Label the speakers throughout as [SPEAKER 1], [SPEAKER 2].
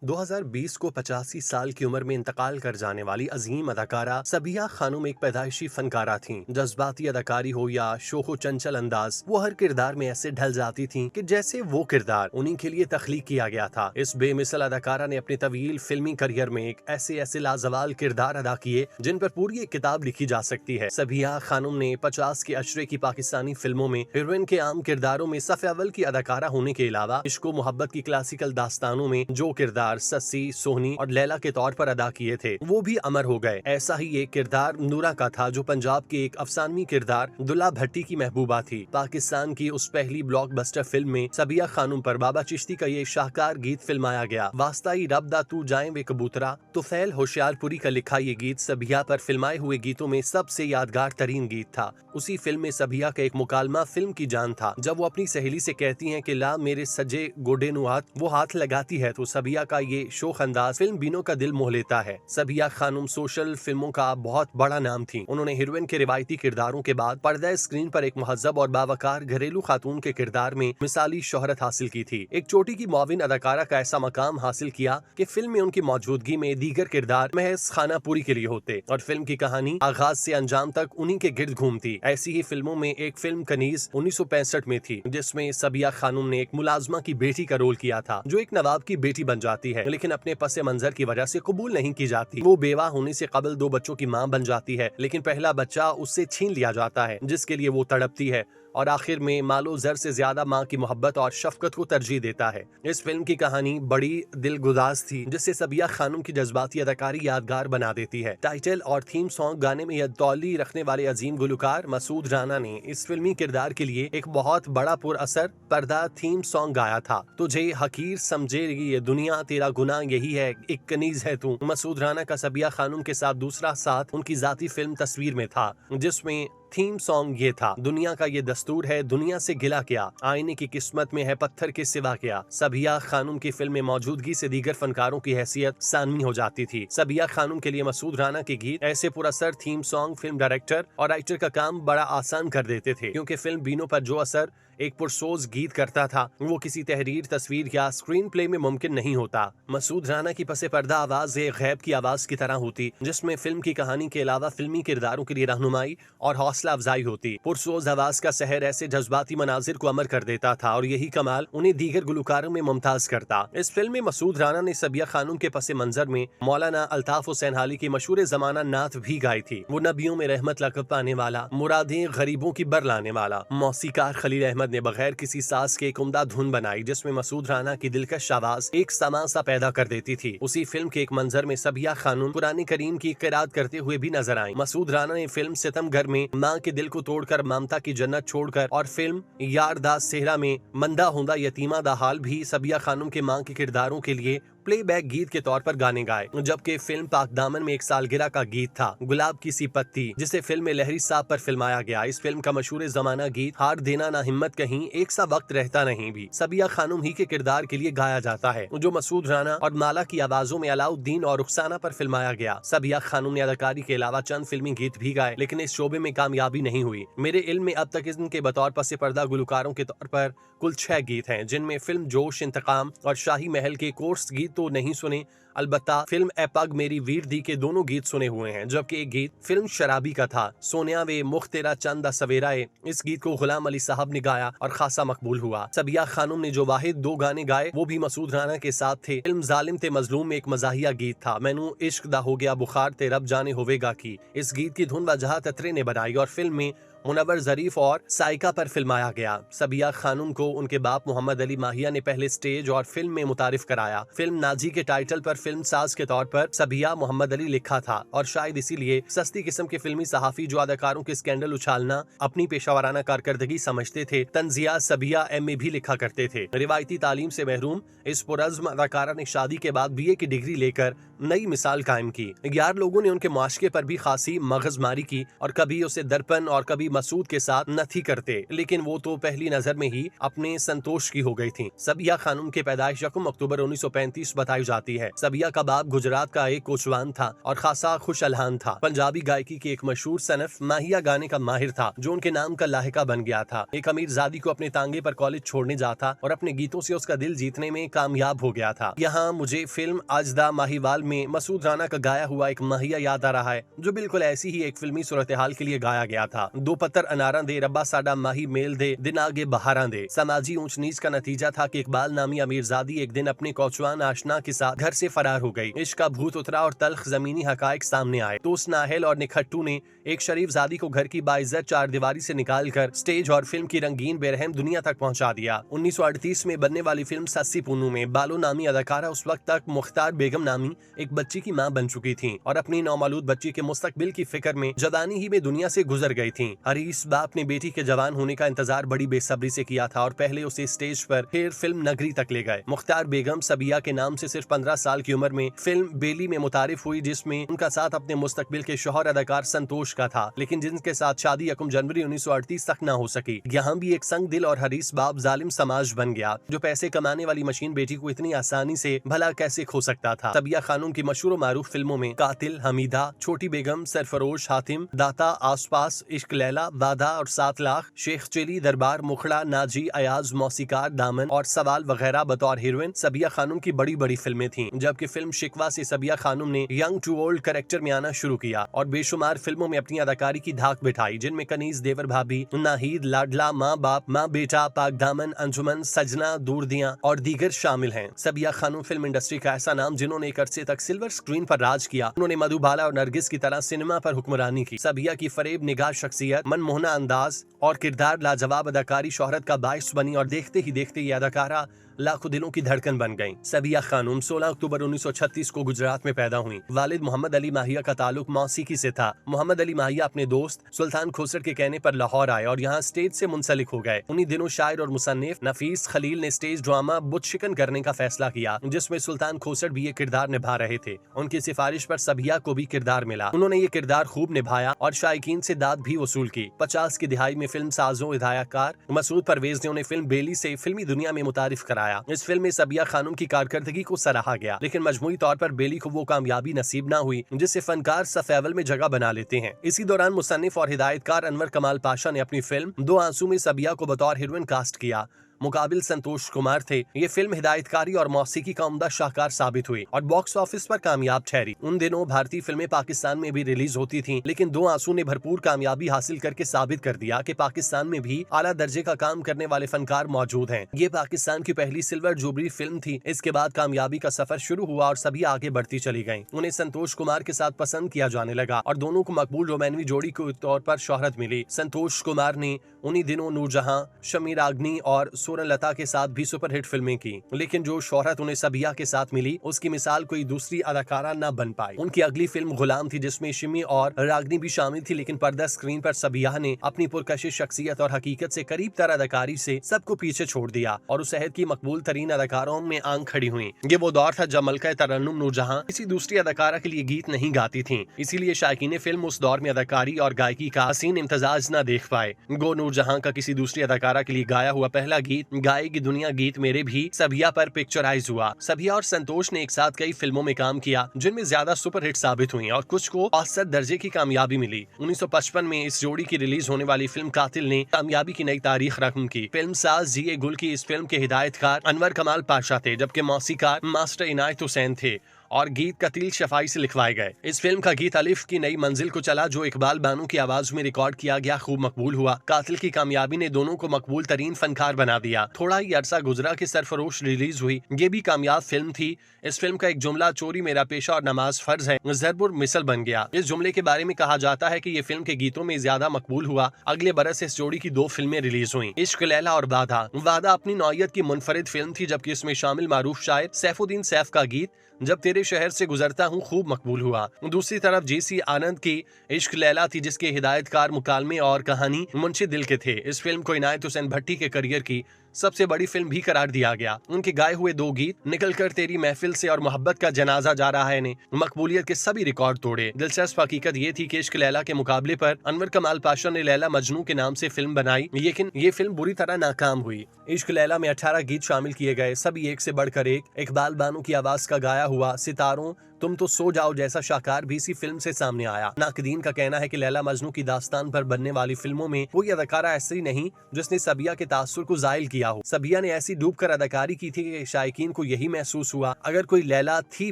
[SPEAKER 1] 2020 को 85 साल की उम्र में इंतकाल कर जाने वाली अजीम अदाकारा सबिया खानम एक पैदाइशी फनकारा थीं। जज्बाती अदाकारी हो या शोखो चंचल अंदाज, वो हर किरदार में ऐसे ढल जाती थीं कि जैसे वो किरदार उन्हीं के लिए तख्लीक किया गया था। इस बेमिसल अदाकारा ने अपने तवील फिल्मी करियर में एक ऐसे लाजवाल किरदार अदा किए जिन पर पूरी एक किताब लिखी जा सकती है। सबिया खानम ने 50 के अशरे की पाकिस्तानी फिल्मों में हीरोइन के आम किरदारों में सफ़े अव्वल की अदाकारा होने के अलावा इश्क व मोहब्बत की क्लासिकल दास्तानों में जो किरदार सस्सी, सोहनी और लैला के तौर पर अदा किए थे वो भी अमर हो गए। ऐसा ही एक किरदार नूरा का था जो पंजाब के एक अफसानवी किरदार दुल्ला भट्टी की महबूबा थी। पाकिस्तान की उस पहली ब्लॉकबस्टर फिल्म में सबिया खानम पर बाबा चिश्ती का ये शाहकार गीत फिल्माया गया। वास्ताई रब दा तू जाए वे कबूतरा, तुफैल होशियारपुरी का लिखा ये गीत सबिया पर फिल्माए हुए गीतों में सबसे यादगार तरीन गीत था। उसी फिल्म में सबिया का एक मुकालमा फिल्म की जान था जब वो अपनी सहेली से कहती हैं कि ला मेरे सजे गोडे नु हाथ, वो हाथ लगाती है तो सबिया का ये शोख अंदाज फिल्म बीनों का दिल मोह लेता है। सबिया खानम सोशल फिल्मों का बहुत बड़ा नाम थी। उन्होंने हीरोइन के रिवायती किरदारों के बाद पर्दा स्क्रीन पर एक महजब और बावकार घरेलू खातून के किरदार में मिसाली शोहरत हासिल की थी। एक चोटी की मुआविन अदाकारा का ऐसा मकाम हासिल किया कि फिल्म में उनकी मौजूदगी में दीगर किरदार महज खाना पूरी के लिए होते और फिल्म की कहानी आगाज से अंजाम तक उन्हीं के गिर्द घूमती। ऐसी ही फिल्मों में एक फिल्म कनीज 1965 में थी जिसमें सबिया खानम ने एक मुलाजमा की बेटी का रोल किया था जो एक नवाब की बेटी बन जाती है, लेकिन अपने पसे मंजर की वजह से कबूल नहीं की जाती। वो बेवा होने से कबल 2 बच्चों की मां बन जाती है, लेकिन पहला बच्चा उससे छीन लिया जाता है जिसके लिए वो तड़पती है और आखिर में मालो जर से ज्यादा माँ की मोहब्बत और शफकत को तरजीह देता है। इस फिल्म की कहानी बड़ी दिलगुदाज थी जिससे सबिया खानम की जज्बाती अदाकारी यादगार बना देती है। टाइटल और थीम सॉन्ग गाने में यदौली रखने वाले अजीम गुलकार मसूद राना ने इस फिल्मी किरदार के लिए एक बहुत बड़ा पुर असर पर्दा थीम सॉन्ग गाया था। तुझे हकीर समझेगी ये दुनिया, तेरा गुनाह यही है, एक कनीज है तू। मसूद राना का सबिया खानम के साथ दूसरा साथ उनकी जाती फिल्म तस्वीर में था जिसमें थीम सॉन्ग ये था, दुनिया का ये दस्तूर है, दुनिया से गिला क्या, आईने की किस्मत में है पत्थर के सिवा क्या। सबिया खानम की फिल्म में मौजूदगी से दीगर फनकारों की हैसियत सानवी हो जाती थी। सबिया खानम के लिए मसूद राना के गीत ऐसे पुरअसर थीम सॉन्ग फिल्म डायरेक्टर और राइटर का काम बड़ा आसान कर देते थे, क्योंकि फिल्म बीनों पर जो असर एक पुरसोज गीत करता था वो किसी तहरीर, तस्वीर या स्क्रीन प्ले में मुमकिन नहीं होता। मसूद राना की पसे पर्दा आवाज एक गैब की आवाज की तरह होती जिसमें फिल्म की कहानी के अलावा फिल्मी किरदारों के लिए रहनुमाई और हौसला अफजाई होती। पुरसोज आवाज का सहर ऐसे जज्बाती मनाजिर को अमर कर देता था और यही कमाल उन्हें दीगर गुलकारों में मुमताज करता। इस फिल्म में मसूद राना ने सबिया खानम के पसे मंजर में मौलाना अल्ताफ हुसैन हाली की मशहूर जमाना नात भी गाई थी। वो नबियों में रहमत लक़ब पाने वाला, मुरादें गरीबों की बर लाने वाला मौसीकार खलील अहमद ने बगैर किसी साज के एक उम्दा धुन बनाई जिसमें मसूद राना की दिलकश आवाज एक समा सा पैदा कर देती थी। उसी फिल्म के एक मंजर में सबिया खानम कुरान करीम की क़िरात करते हुए भी नजर आई। मसूद राना ने फिल्म सितमगर में माँ के दिल को तोड़कर ममता की जन्नत छोड़कर और फिल्म यार दा सेहरा में मंदा हुंदा यतीमा दा हाल भी सबिया खानम के माँ के किरदारों के लिए प्लेबैक गीत के तौर पर गाने गाए। जबकि फिल्म पाक दामन में एक सालगिरह का गीत था गुलाब की सी पत्ती जिसे फिल्म में लहरी साहब पर फिल्माया गया। इस फिल्म का मशहूर जमाना गीत हार देना ना हिम्मत कहीं, एक सा वक्त रहता नहीं भी सबिया खानम ही के किरदार के लिए गाया जाता है जो मसूद राना और माला की आवाजों में अलाउद्दीन और रुखसाना पर फिल्माया गया। सबिया खानम ने अदाकारी के अलावा चंद फिल्मी गीत भी गाए लेकिन इस शोबे में कामयाबी नहीं हुई। मेरे इल्म में अब तक इनके बतौर पसे पर्दा गुलकारों के तौर पर कुल 6 गीत हैं जिनमें फिल्म जोश, इंतकाम और शाही महल के कोर्स गीत तो नहीं सुने, अलबत्ता फिल्म ए पग मेरी वीर दी के दोनों गीत सुने हुए हैं। जबकि एक गीत फिल्म शराबी का था, सोनिया वे मुख तेरा चंदा सवेराए। इस गीत को गुलाम अली साहब ने गाया और खासा मकबूल हुआ। सबिया खानम ने जो वाहिद 2 गाने गाए वो भी मसूद राना के साथ थे। फिल्म जालिम ते मजलूम में एक मजाहिया गीत था, मैनू इश्क दा हो गया बुखार ते रब जाने होवेगा की। इस गीत की धुन वजह तत्रे ने बनाई और फिल्म में मुनव्वर ज़रीफ और साइका पर फिल्माया गया। सबिया खानम को उनके बाप मोहम्मद अली माहिया ने पहले स्टेज और फिल्म में मुतारिफ कराया। फिल्म नाजी के टाइटल पर फिल्म साज के तौर पर सबिया मोहम्मद अली लिखा था और शायद इसीलिए सस्ती किस्म के फिल्मी सहाफी जो अदाकारों के स्कैंडल उछालना अपनी पेशावराना कारकर्दगी समझते थे, तंजिया सबिया MA भी लिखा करते थे। रिवायती तालीम से महरूम इस पुरज़्म अदाकारा ने शादी के बाद BA की डिग्री लेकर नई मिसाल कायम की। 11 लोगों ने उनके मुआशके पर भी खासी मगजमारी की और कभी उसे दर्पण और कभी मसूद के साथ न थी करते, लेकिन वो तो पहली नजर में ही अपने संतोष की हो गई थी। सबिया खानम की पैदाइश 1 अक्टूबर 1935 बताई जाती है। सबिया का बाप गुजरात का एक कोचवान था और खासा खुश अलहान था। पंजाबी गायकी की एक मशहूर सनफ माहिया गाने का माहिर था, जो उनके नाम का लाहिका बन गया था। एक अमीर जादी को अपने तांगे पर कॉलेज छोड़ने जाता और अपने गीतों से उसका दिल जीतने में कामयाब हो गया था। यहाँ मुझे फिल्म अजदा माहीवाल में मसूद राना का गाया हुआ एक माहिया याद आ रहा है, जो बिल्कुल ऐसी ही एक फिल्मी सूरत हाल के लिए गाया गया था। दो पत्थर अनारा दे रब्बा साडा माही मेल दे दिन आगे बहारा दे। समाजी ऊंच नीच का नतीजा था कि इकबाल नामी अमीरजादी एक दिन अपने कोचवान आशना के साथ घर से फरार हो गई। इश्क का भूत उतरा और तल्ख जमीनी हकायक सामने आए तो उस नाहल और निखट्टू ने एक शरीफ जादी को घर की बाइज्जत चारदीवारी से निकालकर स्टेज और फिल्म की रंगीन बेरहम दुनिया तक पहुंचा दिया। 1938 में बनने वाली फिल्म सस्सी पुन्नू में बालो नामी अदाकारा उस वक्त तक मुख्तार बेगम नामी एक बच्ची की मां बन चुकी थी और अपनी नौमौलूद बच्ची के मुस्तकबिल की फिक्र में जवानी ही में दुनिया से गुजर गई थी। हरीस बाप ने बेटी के जवान होने का इंतजार बड़ी बेसब्री से किया था और पहले उसे स्टेज पर फिर फिल्म नगरी तक ले गए। मुख्तार बेगम सबिया के नाम से सिर्फ 15 साल की उम्र में फिल्म बेली में मुतारिफ हुई, जिसमें उनका साथ अपने मुस्तकबिल के शौहर अदाकार संतोष का था, लेकिन जिनके साथ शादी 1 जनवरी 1938 तक न हो सकी। यहाँ भी एक संग दिल और हरीस बाप जालिम समाज बन गया, जो पैसे कमाने वाली मशीन बेटी को इतनी आसानी से भला कैसे खो सकता था। सबिया खानम की मशहूर मारूफ फिल्मों में कातिल, हमीदा, छोटी बेगम, सरफरोश, हातिम, दाता, आसपास, इश्क लैला, वादा और 7 लाख, शेख चिली, दरबार, मुखड़ा, नाजी, अयाज, मौसीकार, दामन और सवाल वगैरह बतौर हीरोइन सबिया खानम की बड़ी बड़ी फिल्में थीं। जबकि फिल्म शिकवा से सबिया खानम ने यंग टू ओल्ड कैरेक्टर में आना शुरू किया और बेशुमार फिल्मों में अपनी अदाकारी की धाक बिठाई, जिनमें कनीज, देवर भाभी, नाहिद, लाडला, माँ बाप, माँ बेटा, पाक दामन, अंजुमन, सजना, दूरदियां और दीगर शामिल हैं। सबिया खानम फिल्म इंडस्ट्री का ऐसा नाम जिन्होंने एक अरसे तक सिल्वर स्क्रीन पर राज किया। उन्होंने मधुबाला और नरगिस की तरह सिनेमा पर हुक्मरानी की। सबिया की फरेब निगाह शख्सियत, मनमोहना अंदाज और किरदार लाजवाब अदाकारी शोहरत का बाइस बनी और देखते ही देखते ये अदाकारा लाखों दिलों की धड़कन बन गईं। सबिया खानम 16 अक्टूबर 1936 को गुजरात में पैदा हुई। वालिद मोहम्मद अली माहिया का ताल्लुक मौसीकी से था। मोहम्मद अली माहिया अपने दोस्त सुल्तान खोसर के कहने पर लाहौर आए और यहाँ स्टेज से मुंसलिक हो गए। उन्हीं दिनों शायर और मुसन्निफ नफीस खलील ने स्टेज ड्रामा बुत शिकन करने का फैसला किया, जिसमें सुल्तान खोसर भी ये किरदार निभा रहे थे। उनकी सिफारिश पर सबिया को भी किरदार मिला। उन्होंने ये किरदार खूब निभाया और शायकीन से दाद भी वसूल की। 50 की दिहाई में फिल्म साजों हिदायतकार मसूद परवेज ने उन्हें फिल्म बेली से फिल्मी दुनिया में मुतारिफ कराया। इस फिल्म में सबिया खानम की कारकर्दगी को सराहा गया, लेकिन मजमूई तौर पर बेली को वो कामयाबी नसीब न हुई जिससे फनकार सफ अव्वल में जगह बना लेते हैं। इसी दौरान मुसन्निफ और हिदायतकार अनवर कमाल पाशा ने अपनी फिल्म दो आंसू में सबिया को बतौर हीरोइन कास्ट किया। मुकाबिल संतोष कुमार थे। ये फिल्म हिदायतकारी और मौसीकी का उम्दा शाहकार साबित हुई और बॉक्स ऑफिस पर कामयाब ठहरी। उन दिनों भारतीय फिल्में पाकिस्तान में भी रिलीज होती थीं, लेकिन दो आंसू ने भरपूर कामयाबी हासिल करके साबित कर दिया कि पाकिस्तान में भी आला दर्जे का काम करने वाले फनकार मौजूद हैं। ये पाकिस्तान की पहली सिल्वर जुबली फिल्म थी। इसके बाद कामयाबी का सफर शुरू हुआ और सभी आगे बढ़ती चली गयी। उन्हें संतोष कुमार के साथ पसंद किया जाने लगा और दोनों को मकबूल रोमानवी जोड़ी के तौर पर शोहरत मिली। संतोष कुमार ने उन्हीं दिनों नूरजहां, शमी रागनी और सोनल लता के साथ भी सुपरहिट फिल्में की, लेकिन जो शोहरत उन्हें सबिया के साथ मिली उसकी मिसाल कोई दूसरी अदाकारा न बन पाई। उनकी अगली फिल्म गुलाम थी, जिसमें शमी और रागनी भी शामिल थी, लेकिन पर्दा स्क्रीन पर सबिया ने अपनी पुरकशिश शख्सियत और हकीकत से करीब तर अदाकारी से सबको पीछे छोड़ दिया और उस शहर की मकबूल तरीन अदाकारों में आंख खड़ी हुई। ये वो दौर था जब मलका तरन्नुम नूरजहां किसी दूसरी अदाकारा के लिए गीत नहीं गाती थी, इसीलिए शायकीन फिल्म उस दौर में अदाकारी और गायकी का हसीन इम्तजाज न देख पाए। गो नूरजहां का किसी दूसरी अदाकारा के लिए गाया हुआ पहला गीत गाएगी दुनिया गीत मेरे भी सबिया पर पिक्चराइज हुआ। सबिया और संतोष ने एक साथ कई फिल्मों में काम किया, जिनमें ज्यादा सुपरहिट साबित हुई और कुछ को औसत दर्जे की कामयाबी मिली। 1955 में इस जोड़ी की रिलीज होने वाली फिल्म कातिल ने कामयाबी की नई तारीख रकम की। फिल्म साज जी गुल की इस फिल्म के हिदायतकार अनवर कमाल पाशा थे, जबकि मौसीकार मास्टर इनायत हुसैन थे और गीत कतील शफाई से लिखवाए गए। इस फिल्म का गीत अलिफ की नई मंजिल को चला, जो इकबाल बानू की आवाज में रिकॉर्ड किया गया, खूब मकबूल हुआ। कातिल की कामयाबी ने दोनों को मकबूल तरीन फनकार बना दिया। थोड़ा ही अरसा गुजरा कि सरफरोश रिलीज हुई। ये भी कामयाब फिल्म थी। इस फिल्म का एक जुमला चोरी मेरा पेशा और नमाज फर्ज है ज़रबुर मिसल बन गया। इस जुमले के बारे में कहा जाता है कि ये फिल्म के गीतों में ज्यादा मकबूल हुआ। अगले बरस इस जोड़ी की 2 फिल्में रिलीज हुई, इश्क लैला और वादा। वादा अपनी नौयत की मुनफरिद फिल्म थी, जबकि इसमें शामिल मारूफ शायर सैफुद्दीन सैफ का गीत जब तेरे शहर से गुजरता हूँ खूब मकबूल हुआ। दूसरी तरफ जेसी आनंद की इश्क लैला थी, जिसके हिदायतकार मुकालमे और कहानी मुंशी दिल के थे। इस फिल्म को इनायत हुसैन भट्टी के करियर की सबसे बड़ी फिल्म भी करार दिया गया। उनके गाए हुए 2 गीत निकल कर तेरी महफिल से और मोहब्बत का जनाजा जा रहा है ने मकबूलियत के सभी रिकॉर्ड तोड़े। दिलचस्प हकीकत ये थी कि इश्क लैला के मुकाबले पर अनवर कमाल पाशा ने लैला मजनू के नाम से फिल्म बनाई, लेकिन ये फिल्म बुरी तरह नाकाम हुई। इश्क लैला में 18 गीत शामिल किए गए, सभी एक से बढ़कर एक। इकबाल बानो की आवाज का गाया हुआ सितारों तुम तो सो जाओ जैसा शाकार भी इसी फिल्म से सामने आया। नाकदीन का कहना है कि लैला मजनू की दास्तान पर बनने वाली फिल्मों में कोई अदाकारा ऐसी नहीं जिसने सबिया के तासुर को जायल किया हो। सबिया ने ऐसी डूब कर अदाकारी की थी कि शायकीन को यही महसूस हुआ अगर कोई लैला थी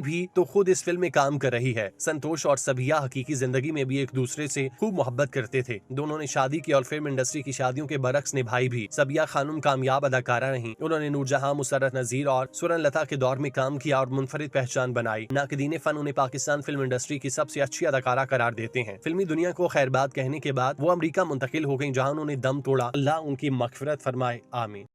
[SPEAKER 1] भी तो खुद इस फिल्म में काम कर रही है। संतोष और सबिया हकीकी जिंदगी में भी एक दूसरे से खूब मोहब्बत करते थे। दोनों ने शादी की और फिल्म इंडस्ट्री की शादियों के बरक्स निभाई भी। सबिया खानम कामयाब अदाकारा रही। उन्होंने नूरजहां, मुसर्रत नजीर और सुरनलता के दौर में काम किया और मुनफरिद पहचान बनाई। नाकदीन फन उन्हें पाकिस्तान फिल्म इंडस्ट्री की सबसे अच्छी अदाकारा करार देते हैं। फिल्मी दुनिया को खैरबाद कहने के बाद वो अमेरिका मुंतकिल हो गई, जहां उन्होंने दम तोड़ा। अल्लाह उनकी मगफिरत फरमाए, आमीन।